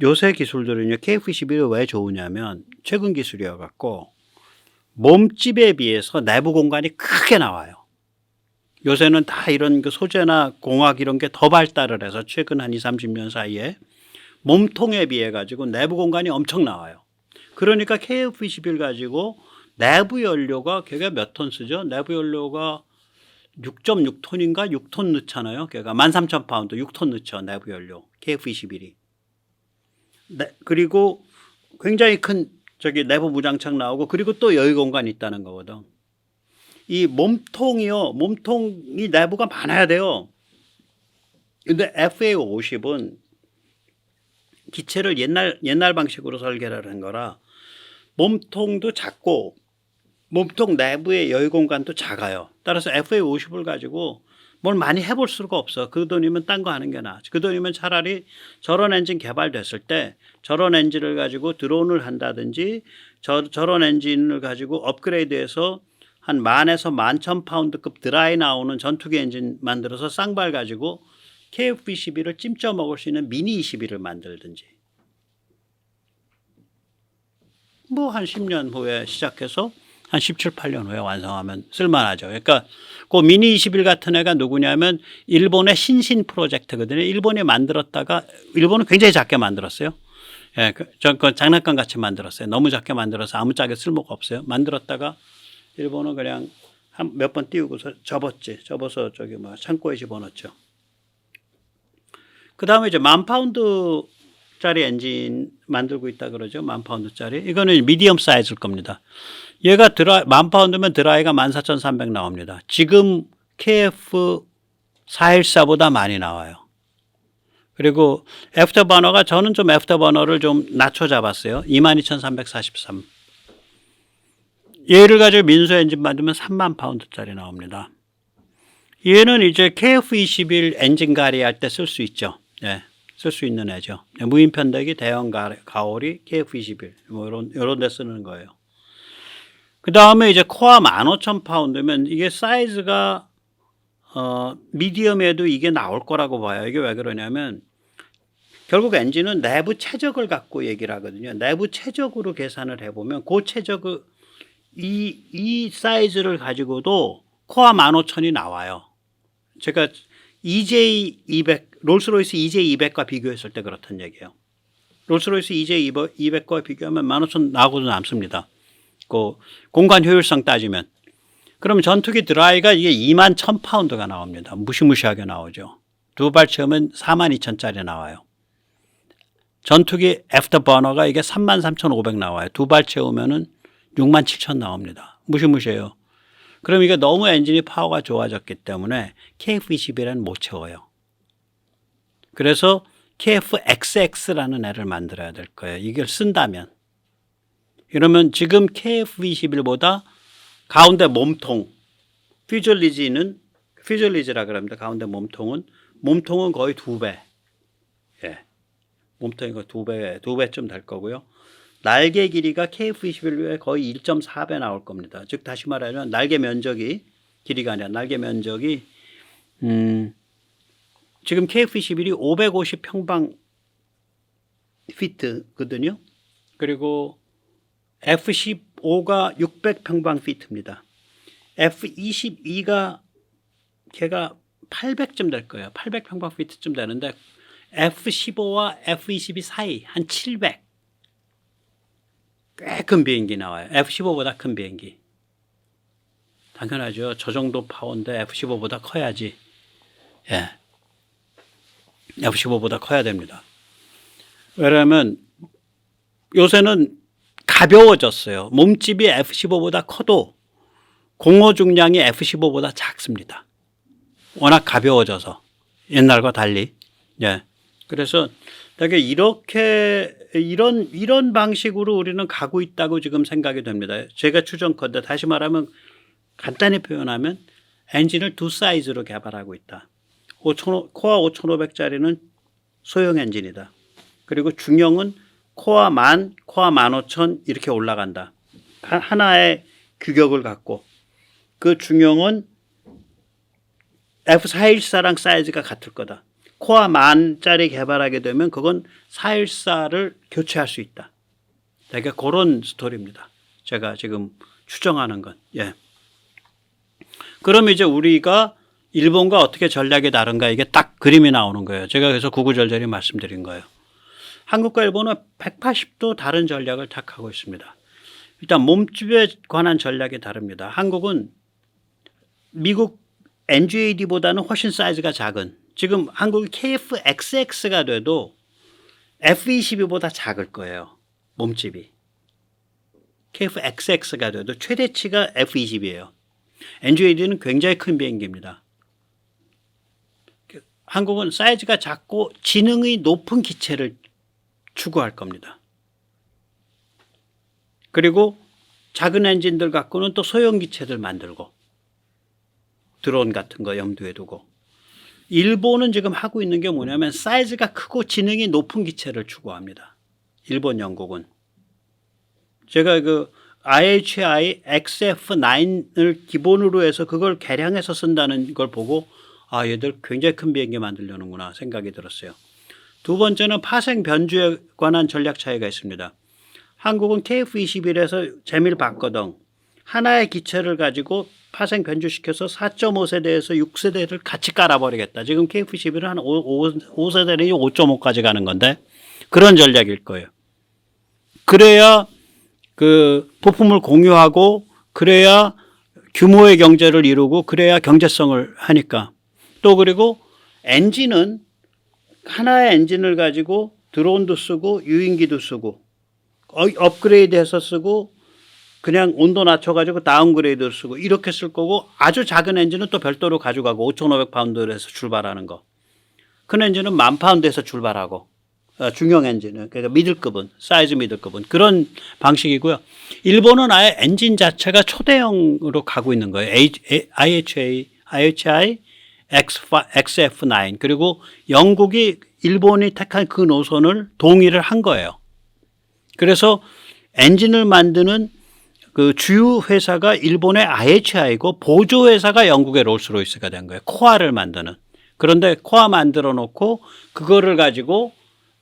요새 기술들은요, KF21이 왜 좋으냐면 최근 기술이어갖고 몸집에 비해서 내부 공간이 크게 나와요. 요새는 다 이런 그 소재나 공학 이런 게 더 발달을 해서 최근 한 20, 30년 사이에 몸통에 비해 가지고 내부 공간이 엄청 나와요. 그러니까 KF21 가지고 내부 연료가 걔가 몇 톤 쓰죠? 내부 연료가 6.6톤인가 6톤 넣잖아요. 걔가 13,000파운드 6톤 넣죠. 내부 연료 KF21이. 네, 그리고 굉장히 큰 내부 무장창 나오고 그리고 또 여유 공간이 있다는 거거든. 이 몸통이요. 몸통이 내부가 많아야 돼요. 근데 FA50은 기체를 옛날 방식으로 설계를 한 거라 몸통도 작고 몸통 내부의 여유 공간도 작아요. 따라서 FA50을 가지고 뭘 많이 해볼 수가 없어. 그 돈이면 딴 거 하는 게 나아. 그 돈이면 차라리 저런 엔진 개발됐을 때 저런 엔진을 가지고 드론을 한다든지 저런 엔진을 가지고 업그레이드해서 한 10,000에서 11,000파운드급 드라이 나오는 전투기 엔진 만들어서 쌍발 가지고 KF21을 찜쪄 먹을 수 있는 미니 21을 만들든지 뭐 한 10년 후에 시작해서 한 17, 8년 후에 완성하면 쓸만하죠. 그러니까 그 미니 21 같은 애가 누구냐면 일본의 신신 프로젝트거든요. 일본이 만들었다가 일본은 굉장히 작게 만들었어요. 예, 그 장난감 같이 만들었어요. 너무 작게 만들어서 아무짝에 쓸모가 없어요. 만들었다가 일본은 그냥 한 몇 번 띄우고서 접어서 창고에 집어넣죠. 그 다음에 이제 10,000파운드짜리 엔진 만들고 있다 그러죠. 10,000파운드짜리. 이거는 미디엄 사이즈일 겁니다. 얘가 10,000파운드면 드라이가 14,300 나옵니다. 지금 KF414보다 많이 나와요. 그리고 애프터버너가 저는 좀 애프터버너를 좀 낮춰 잡았어요. 22,343. 얘를 가지고 민소 엔진 만들면 30,000파운드짜리 나옵니다. 얘는 이제 KF21 엔진 가리 할 때 쓸 수 있죠. 네, 쓸 수 있는 애죠. 무인 편대기 대형 가오리 KF21 뭐 이런 데 쓰는 거예요. 그 다음에 이제 코어 15,000파운드면 이게 사이즈가 미디엄에도 이게 나올 거라고 봐요. 이게 왜 그러냐면 결국 엔진은 내부 최적을 갖고 얘기를 하거든요. 내부 최적으로 계산을 해보면 그 최적을 이 사이즈를 가지고도 코어 15,000이 나와요. 제가 EJ200 롤스로이스 EJ200과 비교했을 때 그렇단 얘기예요. 롤스로이스 EJ200과 비교하면 15,000 나오고도 남습니다. 그 공간 효율성 따지면. 그럼 전투기 드라이가 이게 21,000파운드가 나옵니다. 무시무시하게 나오죠. 두 발 채우면 42,000짜리 나와요. 전투기 애프터버너가 이게 33,500 나와요. 두 발 채우면은 67,000 나옵니다. 무시무시해요. 그럼 이게 너무 엔진이 파워가 좋아졌기 때문에 KF21에는 못 채워요. 그래서 KFXX라는 애를 만들어야 될 거예요. 이걸 쓴다면. 이러면 지금 KF21보다 가운데 몸통, 퓨즐리지라 그럽니다. 가운데 몸통은 거의 2배. 예. 몸통이 거의 2배쯤 될 거고요. 날개 길이가 KF21에 거의 1.4배 나올 겁니다. 즉 다시 말하면 날개 면적이 길이가 아니라 날개 면적이 지금 KF21이 550 평방 피트거든요. 그리고 F15가 600 평방 피트입니다. F22가 걔가 800쯤 될 거예요. 800 평방 피트쯤 되는데 F15와 F22 사이 한 700. 꽤 큰 비행기 나와요. F15보다 큰 비행기. 당연하죠. 저 정도 파워인데 F15보다 커야지. 예. F15보다 커야 됩니다. 왜냐하면 요새는 가벼워졌어요. 몸집이 F15보다 커도 공허 중량이 F15보다 작습니다. 워낙 가벼워져서 옛날과 달리. 예. 그래서 되게 이런 방식으로 우리는 가고 있다고 지금 생각이 됩니다. 제가 추정컨대 다시 말하면 간단히 표현하면 엔진을 두 사이즈로 개발하고 있다. 코어 5,500짜리는 소형 엔진이다. 그리고 중형은 코어 10,000, 코어 15,000 이렇게 올라간다. 하나의 규격을 갖고 그 중형은 F414랑 사이즈가 같을 거다. 코아 10,000짜리 개발하게 되면 그건 414를 교체할 수 있다. 되게 그런 스토리입니다. 제가 지금 추정하는 건. 예. 그럼 이제 우리가 일본과 어떻게 전략이 다른가 이게 딱 그림이 나오는 거예요. 제가 그래서 구구절절히 말씀드린 거예요. 한국과 일본은 180도 다른 전략을 택하고 있습니다. 일단 몸집에 관한 전략이 다릅니다. 한국은 미국 NGAD보다는 훨씬 사이즈가 작은, 지금 한국이 KF-XX 돼도 F-22보다 작을 거예요. 몸집이. KF-XX가 돼도 최대치가 F-22예요. NGAD는 굉장히 큰 비행기입니다. 한국은 사이즈가 작고 지능이 높은 기체를 추구할 겁니다. 그리고 작은 엔진들 갖고는 또 소형 기체들 만들고 드론 같은 거 염두에 두고, 일본은 지금 하고 있는 게 뭐냐면 사이즈가 크고 지능이 높은 기체를 추구합니다. 일본, 영국은. 제가 그 IHI XF9을 기본으로 해서 그걸 개량해서 쓴다는 걸 보고 아, 얘들 굉장히 큰 비행기 만들려는구나 생각이 들었어요. 두 번째는 파생 변주에 관한 전략 차이가 있습니다. 한국은 KF-21에서 재미를 봤거든. 하나의 기체를 가지고 파생 변주시켜서 4.5세대에서 6세대를 같이 깔아버리겠다. 지금 KF-21은 한 5세대는 5.5까지 가는 건데 그런 전략일 거예요. 그래야 그 부품을 공유하고 그래야 규모의 경제를 이루고 그래야 경제성을 하니까. 또 그리고 엔진은 하나의 엔진을 가지고 드론도 쓰고 유인기도 쓰고 업그레이드해서 쓰고 그냥 온도 낮춰가지고 다운그레이드를 쓰고 이렇게 쓸 거고, 아주 작은 엔진은 또 별도로 가져가고 5,500파운드에서 출발하는 거. 큰 엔진은 10,000파운드에서 출발하고 중형 엔진은, 그러니까 미들급은, 사이즈 미들급은 그런 방식이고요. 일본은 아예 엔진 자체가 초대형으로 가고 있는 거예요. IHI XF9. 그리고 영국이 일본이 택한 그 노선을 동의를 한 거예요. 그래서 엔진을 만드는 그 주요 회사가 일본의 IHI고 보조 회사가 영국의 롤스로이스가 된 거예요. 코아를 만드는. 그런데 코아 만들어 놓고 그거를 가지고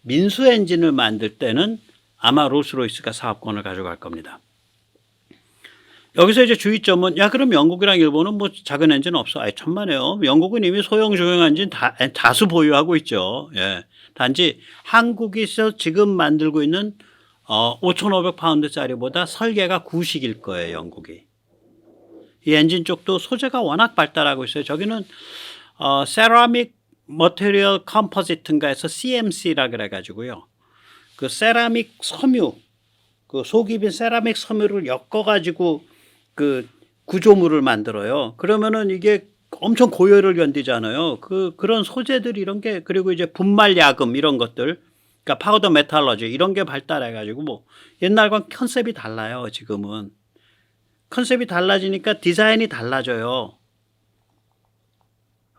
민수 엔진을 만들 때는 아마 롤스로이스가 사업권을 가져갈 겁니다. 여기서 이제 주의점은, 야, 그럼 영국이랑 일본은 뭐 작은 엔진 없어. 아이, 천만에요. 영국은 이미 소형, 중형 엔진 다수 보유하고 있죠. 예. 단지 한국에서 지금 만들고 있는 5,500파운드짜리보다 설계가 구식일 거예요, 영국이. 이 엔진 쪽도 소재가 워낙 발달하고 있어요. 저기는 세라믹 머테리얼 컴포지트인가 해서 CMC라 그래가지고요. 그 세라믹 섬유, 그 속입인 세라믹 섬유를 엮어가지고 그 구조물을 만들어요. 그러면은 이게 엄청 고열을 견디잖아요. 그런 소재들 이런 게, 그리고 이제 분말 야금 이런 것들, 그러니까 파우더 메탈러지 이런 게 발달해가지고 뭐 옛날과 컨셉이 달라요. 지금은 컨셉이 달라지니까 디자인이 달라져요.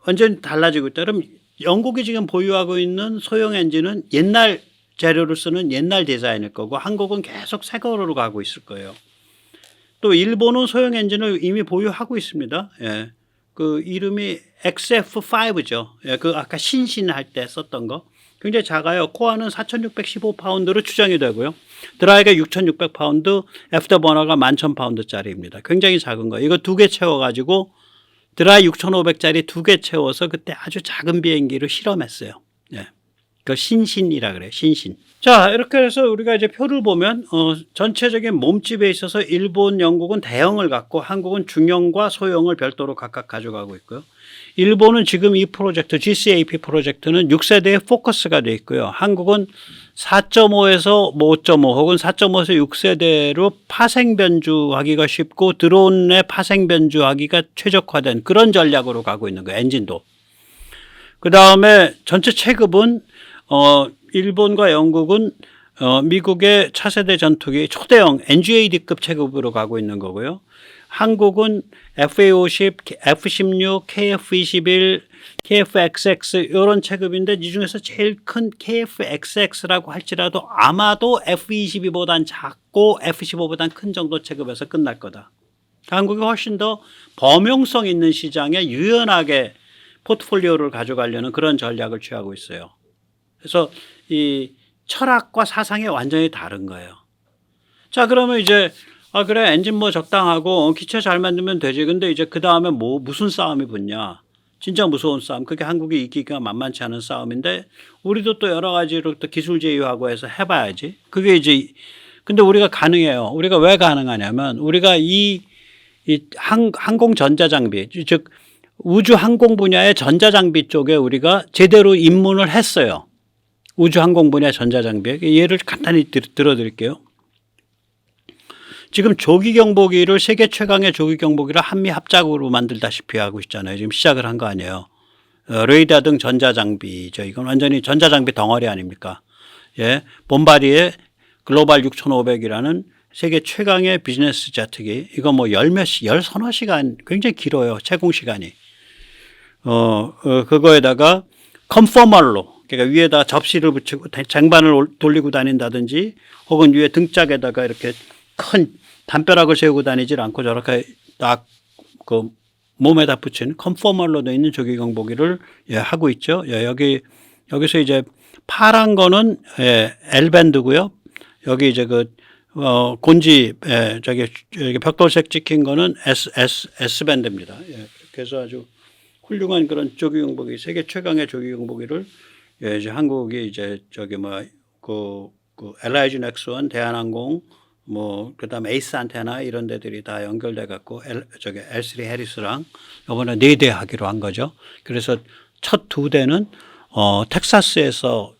완전히 달라지고 있다. 그럼 영국이 지금 보유하고 있는 소형 엔진은 옛날 재료를 쓰는 옛날 디자인일 거고, 한국은 계속 새 거로 가고 있을 거예요. 또 일본은 소형 엔진을 이미 보유하고 있습니다. 예. 그 이름이 XF5죠. 예. 그 아까 신신할 때 썼던 거. 굉장히 작아요. 코어는 4,615파운드로 추정이 되고요. 드라이가 6,600파운드, 애프터버너가 11,000파운드짜리입니다. 굉장히 작은 거. 이거 두 개 채워가지고 드라이 6,500짜리 두 개 채워서 그때 아주 작은 비행기로 실험했어요. 예. 그 신신이라 그래요. 신신. 자, 이렇게 해서 우리가 이제 표를 보면 전체적인 몸집에 있어서 일본, 영국은 대형을 갖고 한국은 중형과 소형을 별도로 각각 가져가고 있고요. 일본은 지금 이 프로젝트 GCAP 프로젝트는 6세대의 포커스가 되어 있고요. 한국은 4.5에서 5.5 혹은 4.5에서 6세대로 파생 변주하기가 쉽고 드론의 파생 변주하기가 최적화된 그런 전략으로 가고 있는 거예요. 엔진도. 그 다음에 전체 체급은 일본과 영국은 미국의 차세대 전투기 초대형 NGAD급 체급으로 가고 있는 거고요. 한국은 FA-50, F-16, KF-21, KF-XX 이런 체급인데 이 중에서 제일 큰 KF-XX라고 할지라도 아마도 F-22보단 작고 F-15보단 큰 정도 체급에서 끝날 거다. 한국이 훨씬 더 범용성 있는 시장에 유연하게 포트폴리오를 가져가려는 그런 전략을 취하고 있어요. 그래서 이 철학과 사상이 완전히 다른 거예요. 자, 그러면 이제 그래 엔진 뭐 적당하고 기체 잘 만들면 되지. 근데 이제 그 다음에 뭐 무슨 싸움이 붙냐? 진짜 무서운 싸움. 그게 한국이 이기기가 만만치 않은 싸움인데 우리도 또 여러 가지로 또 기술 제휴하고 해서 해봐야지. 그게 이제 근데 우리가 가능해요. 우리가 왜 가능하냐면 우리가 이 항공 전자장비 즉 우주 항공 분야의 전자장비 쪽에 우리가 제대로 입문을 했어요. 우주 항공 분야 전자장비 예를 간단히 들어드릴게요. 지금 조기 경보기를 세계 최강의 조기 경보기를 한미 합작으로 만들다시피 하고 있잖아요. 지금 시작을 한 거 아니에요. 레이더 등 전자장비죠. 이건 완전히 전자장비 덩어리 아닙니까? 예, 본바리의 글로벌 6500이라는 세계 최강의 비즈니스 제트기. 이거 뭐 열서너 시간 굉장히 길어요. 채공 시간이. 그거에다가 컨포멀로 그러니까 위에다 접시를 붙이고 쟁반을 돌리고 다닌다든지 혹은 위에 등짝에다가 이렇게 큰 담벼락을 세우고 다니질 않고 저렇게 딱 그 몸에다 붙인 컨포멀로 되어 있는 조기 경보기를 하고 있죠. 여기서 이제 파란 거는 L밴드고요. 여기 이제 곤지 저기 벽돌색 찍힌 거는 S밴드입니다. 그래서 아주 훌륭한 그런 조기 경보기 세계 최강의 조기 경보기를 이제 한국이 이제 그 LIG 넥스원 대한항공 그다음에 에이스 안테나 이런 데들이 다 연결돼 갖고 L3 해리스랑 이번에 4대 하기로 한 거죠. 그래서 첫 2대는 텍사스에서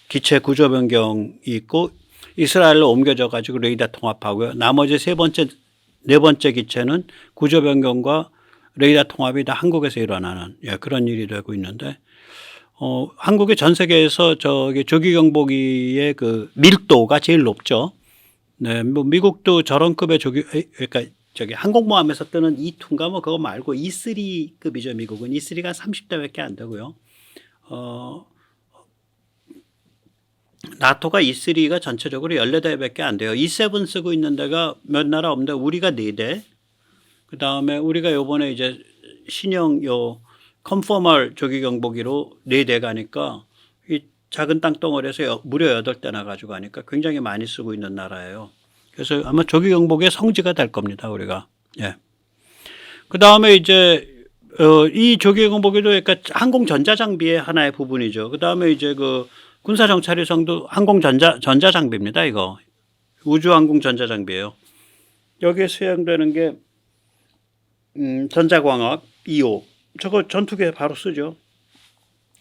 기체 구조 변경이 있고 이스라엘로 옮겨져 가지고 레이더 통합하고요. 나머지 네 번째 기체는 구조 변경과 레이더 통합이 다 한국에서 일어나는 그런 일이 되고 있는데 한국이 전 세계에서 조기 경보기의 그 밀도가 제일 높죠. 네, 뭐 미국도 저런 급의 그러니까 항공모함에서 뜨는 E2인가 뭐 그거 말고 E3급이죠. 미국은 E3가 30대밖에 안 되고요. 나토가 E3가 전체적으로 14대밖에 안 돼요. E7 쓰고 있는 데가 몇 나라 없는데 우리가 4대. 그 다음에 우리가 요번에 이제 신형 컨포멀 조기 경보기로 4대 가니까 이 작은 땅덩어리에서 무려 8대나 가지고 가니까 굉장히 많이 쓰고 있는 나라예요. 그래서 아마 조기 경보기의 성지가 될 겁니다. 우리가. 예. 그 다음에 이제 이 조기 경보기도 그러니까 항공 전자장비의 하나의 부분이죠. 그 다음에 이제 군사 정찰위성도 항공 전자장비입니다. 이거 우주 항공 전자장비예요. 여기에 수행되는 게 전자광학 2호 저거 전투기에 바로 쓰죠.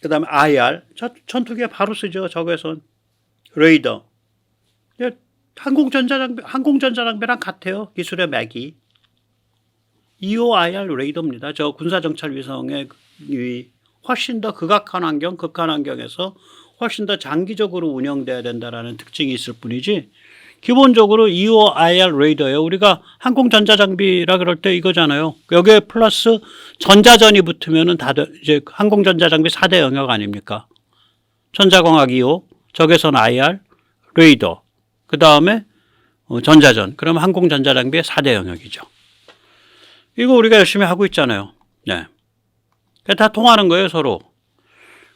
그 다음에 IR 전투기에 바로 쓰죠. 저거에선 레이더 항공 전자장비랑 같아요. 기술의 맥이 2호 IR 레이더입니다. 저 군사 정찰 위성의 훨씬 더 극한 환경에서 훨씬 더 장기적으로 운영돼야 된다라는 특징이 있을 뿐이지 기본적으로 2호 IR 레이더예요. 우리가 항공 전자장비라 그럴 때 이거잖아요. 여기에 플러스 전자전이 붙으면은 이제 항공 전자장비 4대 영역 아닙니까? 전자광학 2호, 적외선 IR, 레이더, 그 다음에 전자전. 그러면 항공 전자장비의 4대 영역이죠. 이거 우리가 열심히 하고 있잖아요. 네. 다 통하는 거예요, 서로.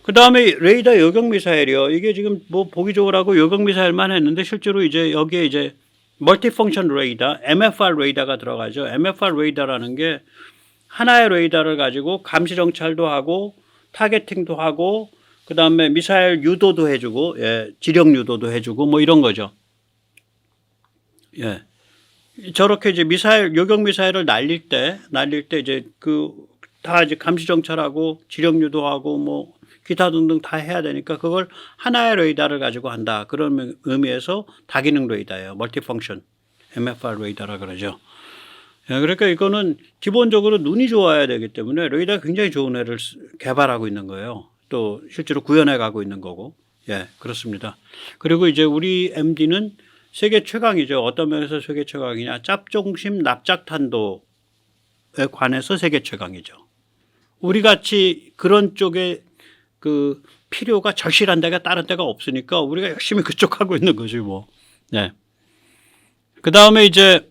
그 다음에 레이더 요격 미사일이요. 이게 지금 뭐 보기 좋으라고 요격 미사일만 했는데 실제로 이제 여기에 이제 멀티펑션 레이더, MFR 레이더가 들어가죠. MFR 레이더라는 게 하나의 레이더를 가지고 감시 정찰도 하고 타겟팅도 하고 그 다음에 미사일 유도도 해주고 지령 유도도 해주고 뭐 이런 거죠. 예. 저렇게 이제 요격 미사일을 날릴 때 이제 다 이제 감시 정찰하고 지령 유도하고 뭐 기타 등등 다 해야 되니까 그걸 하나의 레이더를 가지고 한다. 그런 의미에서 다기능 레이더예요. 멀티펑션 MFR 레이더라 그러죠. 그러니까 이거는 기본적으로 눈이 좋아야 되기 때문에 레이더가 굉장히 좋은 애를 개발하고 있는 거예요. 또 실제로 구현해 가고 있는 거고. 그렇습니다. 그리고 이제 우리 MD는 세계 최강이죠. 어떤 면에서 세계 최강이냐. 짭중심 납작탄도에 관해서 세계 최강이죠. 우리 같이 그런 쪽에 필요가 절실한 데가 다른 데가 없으니까 우리가 열심히 그쪽 하고 있는 거지 뭐. 네. 그 다음에 이제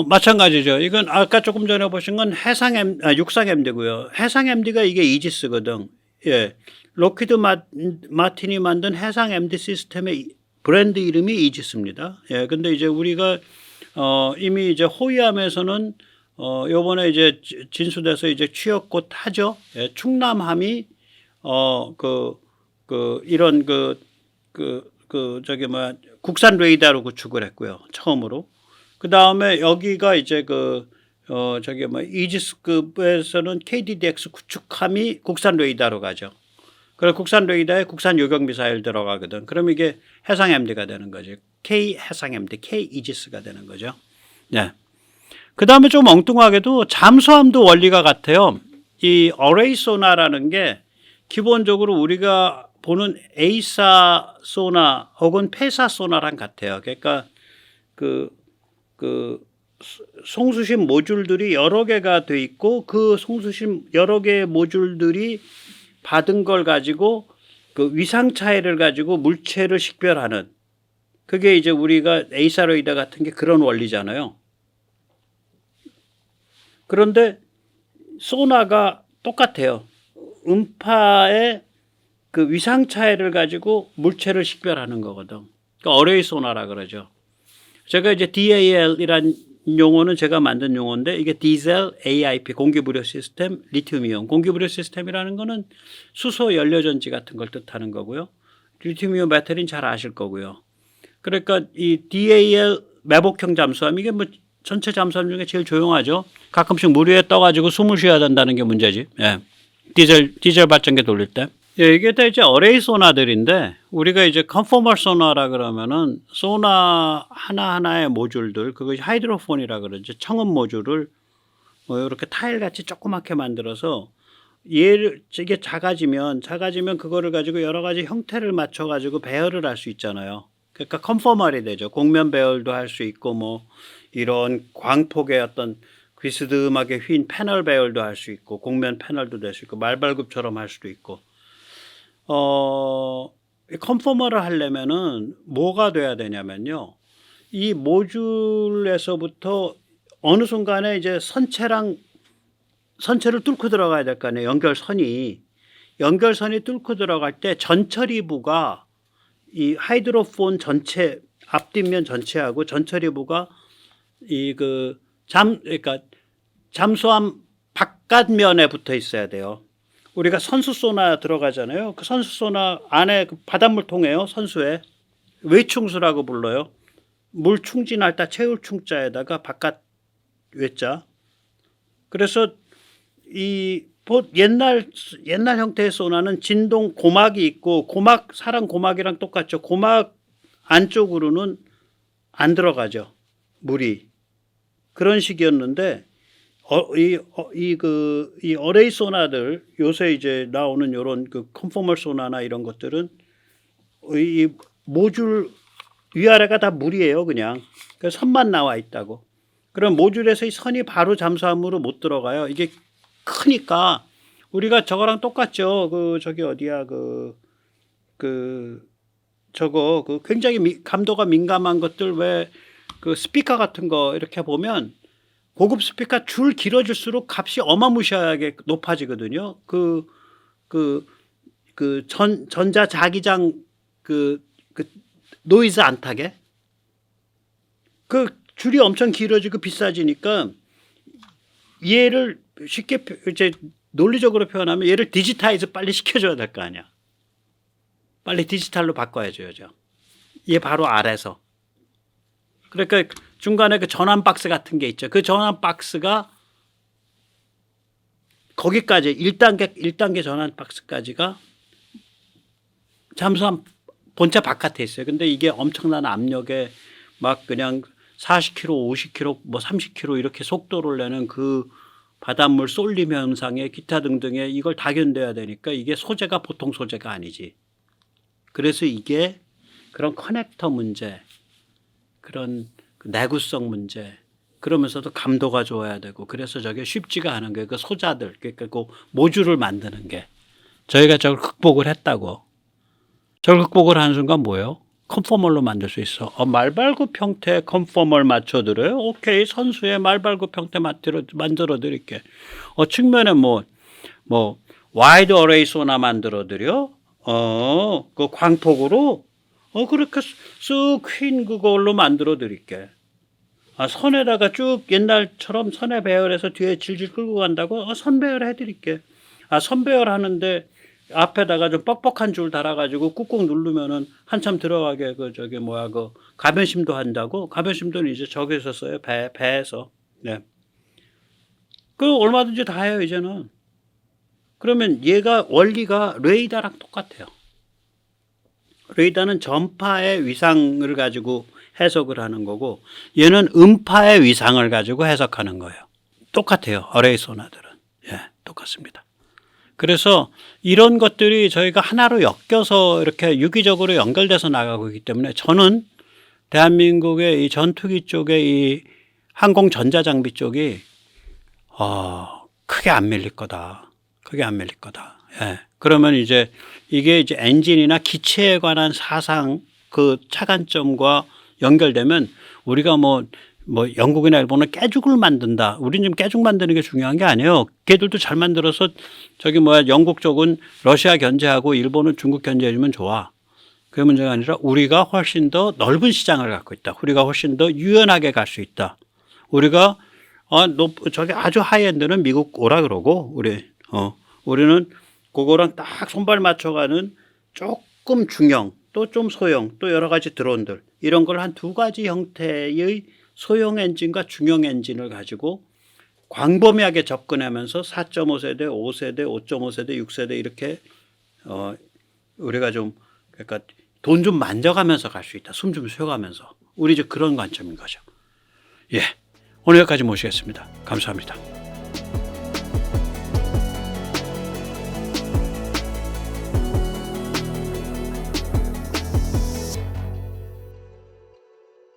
마찬가지죠. 이건 아까 조금 전에 보신 건 육상 MD고요. 해상 MD가 이게 이지스거든. 예. 로키드 마틴이 만든 해상 MD 시스템의 브랜드 이름이 이지스입니다. 예. 근데 이제 우리가 이미 이제 호위함에서는 요번에 이제 진수돼서 이제 취역 곧 하죠. 예. 충남함이 이런 저기 국산 레이더로 구축을 했고요. 처음으로. 그 다음에 여기가 이제 이지스급에서는 KDDX 구축함이 국산 레이더로 가죠. 그래서 국산 레이더에 국산 요격 미사일 들어가거든. 그럼 이게 해상 MD가 되는 거죠. K 해상 MD, K 이지스가 되는 거죠. 네. 그 다음에 좀 엉뚱하게도 잠수함도 원리가 같아요. 이 어레이 소나라는 게 기본적으로 우리가 보는 A사 소나 혹은 폐사 소나랑 같아요. 그러니까 송수신 모듈들이 여러 개가 돼 있고 그 송수신 여러 개의 모듈들이 받은 걸 가지고 그 위상 차이를 가지고 물체를 식별하는 그게 이제 우리가 A사 레이더 같은 게 그런 원리잖아요. 그런데 소나가 똑같아요. 음파의 그 위상 차이를 가지고 물체를 식별하는 거거든. 그러니까 어레이 소나라 그러죠. 제가 이제 DAL이란 용어는 제가 만든 용어인데 이게 디젤 AIP 공기부려 시스템 리튬이온 공기부려 시스템이라는 거는 수소 연료전지 같은 걸 뜻하는 거고요. 리튬이온 배터리는 잘 아실 거고요. 그러니까 이 DAL 매복형 잠수함 이게 뭐 전체 잠수함 중에 제일 조용하죠. 가끔씩 물 위에 떠가지고 숨을 쉬어야 된다는 게 문제지. 예. 디젤 발전기 돌릴 때. 예, 이게 다 이제 어레이 소나들인데 우리가 이제 컨포머 소나라 그러면은 소나 하나하나의 모듈들 그것이 하이드로폰이라 그러죠. 청음 모듈을 뭐 이렇게 타일같이 조그맣게 만들어서 이게 작아지면 그거를 가지고 여러 가지 형태를 맞춰 가지고 배열을 할 수 있잖아요. 그러니까 컨포머리 되죠. 곡면 배열도 할 수 있고 뭐 이런 광폭의 어떤 비스듬하게 휜 패널 배열도 할 수 있고 곡면 패널도 될 수 있고 말발굽처럼 할 수도 있고 컨포머를 하려면은 뭐가 돼야 되냐면요. 이 모듈에서부터 어느 순간에 이제 선체를 뚫고 들어가야 될 거 아니에요. 연결선이 뚫고 들어갈 때 전처리부가 이 하이드로폰 전체 앞뒷면 전체하고 전처리부가 그러니까 잠수함 바깥면에 붙어 있어야 돼요. 우리가 선수소나 들어가잖아요. 그 선수소나 안에 그 바닷물 통해요. 선수에 외충수라고 불러요. 물 충진할 때 채울 충자에다가 바깥 외자. 그래서 이 옛날 형태의 소나는 진동 고막이 있고 사람 고막이랑 똑같죠. 고막 안쪽으로는 안 들어가죠. 물이. 그런 식이었는데 이 어레이 소나들 요새 이제 나오는 요런 그 컨포머 소나나 이런 것들은 이 모듈 위아래가 다 물이에요. 그냥 그 선만 나와 있다고. 그럼 모듈에서 이 선이 바로 잠수함으로 못 들어가요. 이게 크니까 우리가 저거랑 똑같죠. 저기 어디야 저거 굉장히 감도가 민감한 것들 왜 그 스피커 같은 거 이렇게 보면 고급 스피커 줄 길어질수록 값이 어마무시하게 높아지거든요. 전자 자기장 노이즈 안 타게. 그 줄이 엄청 길어지고 비싸지니까 얘를 쉽게 이제 논리적으로 표현하면 얘를 디지타이즈 빨리 시켜줘야 될 거 아니야. 빨리 디지털로 바꿔야죠. 얘 바로 아래서. 그러니까 중간에 그 전환 박스 같은 게 있죠. 그 전환 박스가 거기까지 1단계 전환 박스까지가 잠수함 본체 바깥에 있어요. 근데 이게 엄청난 압력에 막 그냥 40km, 50km, 뭐 30km 이렇게 속도를 내는 그 바닷물 쏠림 현상에 기타 등등에 이걸 다 견뎌야 되니까 이게 소재가 보통 소재가 아니지. 그래서 이게 그런 커넥터 문제, 그런 내구성 문제, 그러면서도 감도가 좋아야 되고 그래서 저게 쉽지가 않은 거예요. 그 소자들, 그러니까 그 모듈을 만드는 게. 저희가 저걸 극복을 했다고. 저걸 극복을 하는 순간 뭐예요? 컨포멀로 만들 수 있어. 말발굽 형태 컨포멀 맞춰드려요. 오케이, 선수의 말발굽 형태 만들어 드릴게. 측면에 뭐 와이드 어레이 소나 만들어 드려. 그 광폭으로 그렇게 쑥 휜 그걸로 만들어 드릴게. 선에다가 쭉 옛날처럼 선에 배열해서 뒤에 질질 끌고 간다고? 선 배열 해드릴게. 선 배열 하는데 앞에다가 좀 뻑뻑한 줄 달아가지고 꾹꾹 누르면은 한참 들어가게 그 가변심도 한다고? 가변심도는 이제 저기서 써요. 배에서. 네. 그 얼마든지 다 해요, 이제는. 그러면 얘가 원리가 레이더랑 똑같아요. 레이더는 전파의 위상을 가지고 해석을 하는 거고 얘는 음파의 위상을 가지고 해석하는 거예요. 똑같아요. 어레이 소나들은. 예, 똑같습니다. 그래서 이런 것들이 저희가 하나로 엮여서 이렇게 유기적으로 연결돼서 나가고 있기 때문에 저는 대한민국의 이 전투기 쪽의 이 항공 전자장비 쪽이 크게 안 밀릴 거다. 크게 안 밀릴 거다. 예. 그러면 이게 이제 엔진이나 기체에 관한 사상 그 차관점과 연결되면 우리가 영국이나 일본은 깨죽을 만든다. 우리는 지금 깨죽 만드는 게 중요한 게 아니에요. 걔들도 잘 만들어서 영국 쪽은 러시아 견제하고 일본은 중국 견제해주면 좋아. 그게 문제가 아니라 우리가 훨씬 더 넓은 시장을 갖고 있다. 우리가 훨씬 더 유연하게 갈 수 있다. 우리가 아주 하이엔드는 미국 오라 그러고 우리는 그거랑 딱 손발 맞춰가는 조금 중형 또 좀 소형 또 여러 가지 드론들 이런 걸 한 2가지 형태의 소형 엔진과 중형 엔진을 가지고 광범위하게 접근하면서 4.5세대, 5세대, 5.5세대, 6세대 이렇게 우리가 그러니까 돈 좀 만져가면서 갈 수 있다. 숨 좀 쉬어가면서. 우리 이제 그런 관점인 거죠. 예, 오늘 여기까지 모시겠습니다. 감사합니다.